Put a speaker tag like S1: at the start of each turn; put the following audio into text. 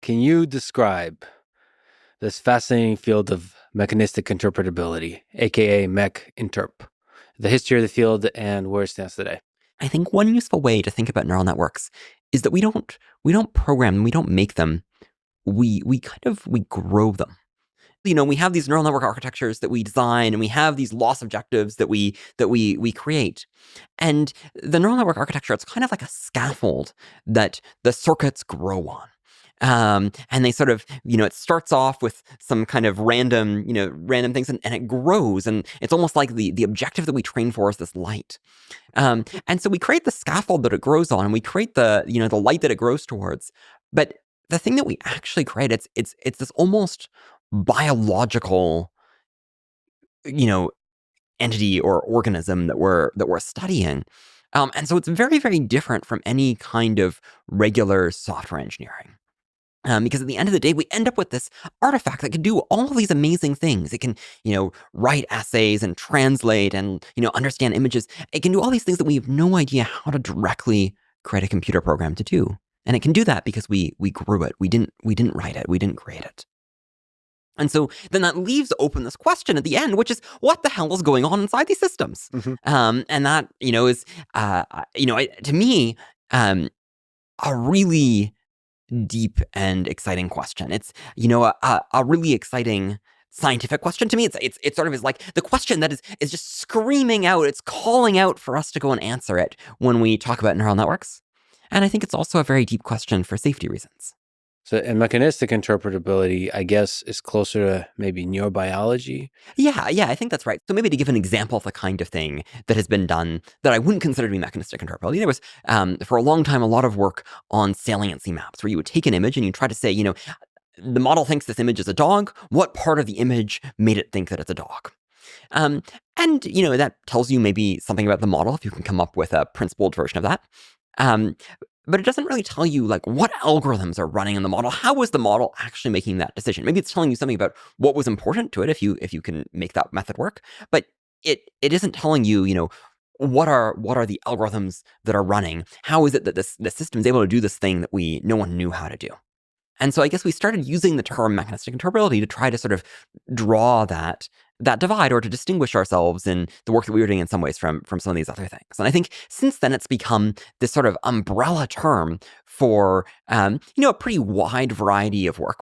S1: can you describe this fascinating field of mechanistic interpretability, aka mech interp, the history of the field and where it stands today?
S2: I think one useful way to think about neural networks is that we don't program them, we don't make them. We grow them. We have these neural network architectures that we design, and we have these loss objectives that we create. And the neural network architecture, it's kind of like a scaffold that the circuits grow on. And they sort of, it starts off with some kind of random things, and it grows, and it's almost like the objective that we train for is this light. And so we create the scaffold that it grows on, and we create the light that it grows towards. But the thing that we actually create, it's this almost biological, entity or organism that we're studying. And so it's very, very different from any kind of regular software engineering. Because at the end of the day, we end up with this artifact that can do all of these amazing things. It can, write essays and translate and, understand images. It can do all these things that we have no idea how to directly create a computer program to do. And it can do that because we grew it. We didn't write it. We didn't create it. And so then that leaves open this question at the end, which is, what the hell is going on inside these systems?
S1: Mm-hmm.
S2: And that, is, to me, a really deep and exciting question. It's, a really exciting scientific question to me. It's sort of is like the question that is just screaming out. It's calling out for us to go and answer it when we talk about neural networks. And I think it's also a very deep question for safety reasons.
S1: So, and mechanistic interpretability, I guess, is closer to maybe neurobiology.
S2: Yeah, I think that's right. So maybe to give an example of the kind of thing that has been done that I wouldn't consider to be mechanistic interpretability, there was, for a long time, a lot of work on saliency maps, where you would take an image and you try to say, the model thinks this image is a dog. What part of the image made it think that it's a dog? And, that tells you maybe something about the model, if you can come up with a principled version of that. But it doesn't really tell you, like, what algorithms are running in the model. How was the model actually making that decision? Maybe it's telling you something about what was important to it, if you can make that method work. But it isn't telling you, what are the algorithms that are running? How is it that the system is able to do this thing that no one knew how to do? And so I guess we started using the term mechanistic interpretability to try to sort of draw that divide, or to distinguish ourselves in the work that we were doing in some ways from some of these other things. And I think since then it's become this sort of umbrella term for, a pretty wide variety of work.